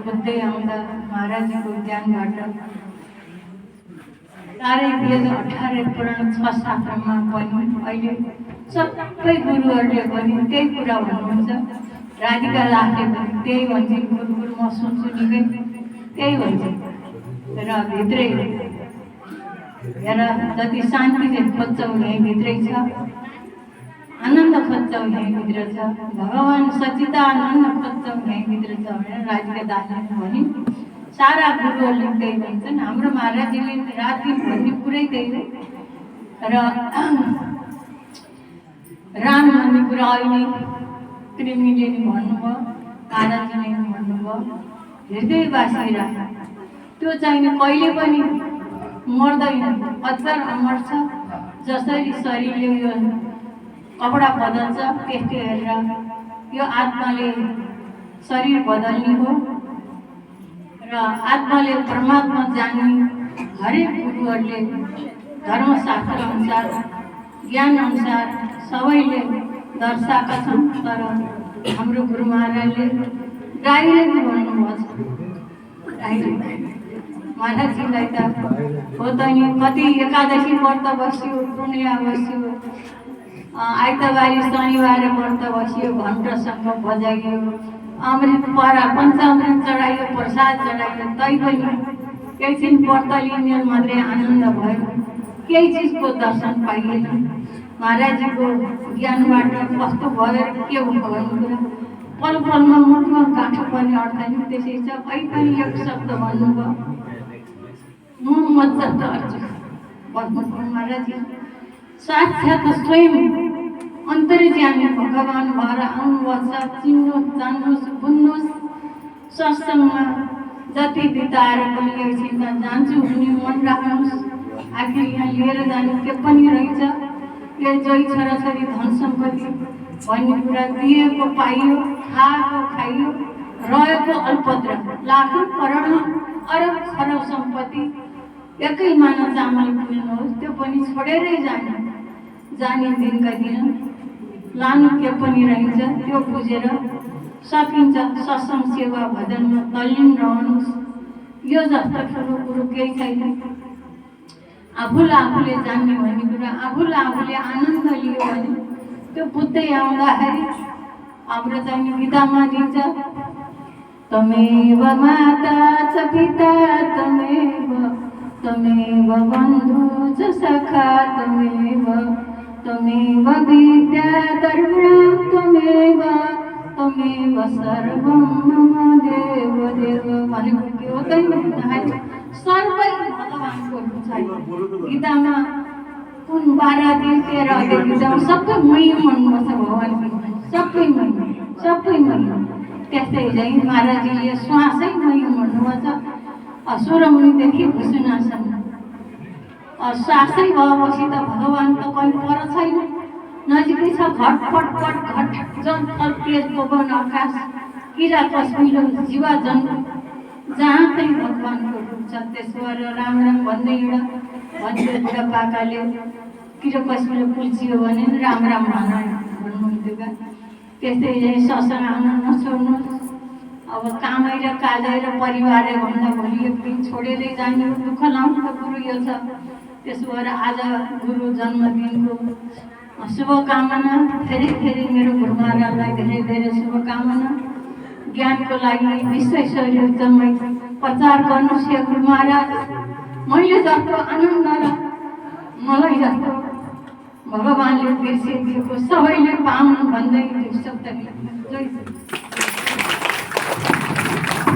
बुझ्दै आउँदा महाराजको ज्ञानबाट साह्रै 2018 पुराण 6-7 पनि अहिले सबै गुरुहरूले पनि त्यही कुरा भन्नुहुन्छ। राधिका दासले पनि त्यही भन्छन्, गुरुकुल म सुन्छु निकै त्यही भन्छ। र भित्रै हेर जति शान्ति चाहिँ खोज्छौ यहीँभित्रै छ, आनन्द खोज्छौ यहीँभित्र छ, भगवान् सच्चिदानन्द खोज्छौ यहीँभित्र छ भनेर राधिका दासले पनि सारा गुरुहरूले त्यही भन्छन्। हाम्रो महाराजजीले रात दिन भन्ने कुरै त्यही हो। र राम भन्ने कुरा अहिले कृमिले नि भन्नुभयो, महाराजले नि भन्नुभयो, हृदयवासी राम त्यो चाहिँ कहिले पनि मर्दैन, अझर अमर छ। जसरी शरीरले यो कपडा बदल्छ त्यस्तै हेरेर यो आत्माले शरीर बदल्ने हो र आत्माले परमात्मा जान्ने हरेक गुरुहरूले धर्मशास्त्र अनुसार ज्ञान अनुसार सबैले दर्शाएका छन्। तर हाम्रो गुरु महाराजले डाइरेक्ट भन्नुभएको छ। डाइरेक्ट महाराजजीलाई त हो त नि कति एकादशी व्रत बस्यो, पुण्य बस्यो, आइतबार शनिबार व्रत बस्यो, घण्टसँग बजाइयो, अमृत परा पञ्चामृत चढाइयो, प्रसाद चढाइयो, तैपनि एकछिन व्रत लिने मात्रै आनन्द भयो, केही चिजको दर्शन पाइएन। महाराजजीको ज्ञानबाट कस्तो भयो के भयो भन्ने कुरा पल पलमा मुटुमा गाँठो पनि अड्दैन। त्यसै छ अहिले पनि एक शब्द भन्नुभयो, म मद्दत गर्छु भन्नुभयो महाराजजी। साक्षात् स्वयं अन्तर्यामी भगवान् भएर आउनुभएको छ। चिन्नुहोस्, जान्नुहोस्, बुझ्नुहोस्। सत्सङ्गमा जति बिताएर पनि एकछिन जान्छु हुने मन राख्नुहोस्। आखिर यहाँ लिएर जाने के पनि रहेछ। यो जोइ छोराछोरी धन सम्पत्ति भन्ने कुरा दिएको पाइयो, खाएको खाइयो, रहेको अल्पत्र, लाखौँ करोडौँ अरब खरब सम्पत्ति एकै माना चामल किन्नुहोस्, त्यो पनि छोडेरै जाने दिनका दिन लानु के पनि रहन्छ। त्यो बुझेर सकिन्छ सत्सङ्ग सेवा भजनमा तल्लीन रहनुहोस्। यो जस्तो ठुलो कुरो केही छैन। आफूले जान्ने भन्ने कुरा आफूले आनन्द लियो भने त्यो बुझ्दै आउँदाखेरि हाम्रो चाहिँ गीतामा दिन्छ, तमेव माता च पिता तमेव बन्धु च सखा तमेव विद्या धर्म तमेव सर्वं मम देव भनेको के हो त? सबै भगवानको हुन्छ। गीतामा कुन 12 दिन 13 अध्याय गीतामा सबै मै भन्नुभएको छ। भगवान् सबै मै। त्यस्तै चाहिँ महाराजजीले श्वासै मै भन्नुभएको छ। सुरमुनिदेखि भुसुनासम्म श्वासै भएपछि त भगवान् त कहीँ पर छैन, नजिकै छ। घटपट घट जन थल तेज पवन आकाश किरा कस्मिलो जीवा जन्तु जहाँ चाहिँ भगवान्को रूप छ। त्यसो गरेर राम भन्दै भन्थ्यो बुढापाकाले, किरो कस्मिलो पुल्चियो भने राम भन्नुहुन्थ्यो क्या। त्यस्तै सत्सङ्ग आउन नछोड्नुहोस्। अब कामै र काजै र परिवारले भन्दा भोलि एक दिन छोडेरै जाने दुःख लाउने कुरो यो छ। त्यसो भएर आज गुरु जन्मदिनको शुभकामना। फेरि मेरो गुरु महाराजलाई धेरै शुभकामना। ज्ञानको लागि विश्वेश्वरी एकदमै प्रचार गर्नुहोस् हे गुरु महाराज। मैले जस्तो आनन्द र मलाई जस्तो भगवान्ले बिर्सिदिएको सबैले पाउनु भन्दै शब्द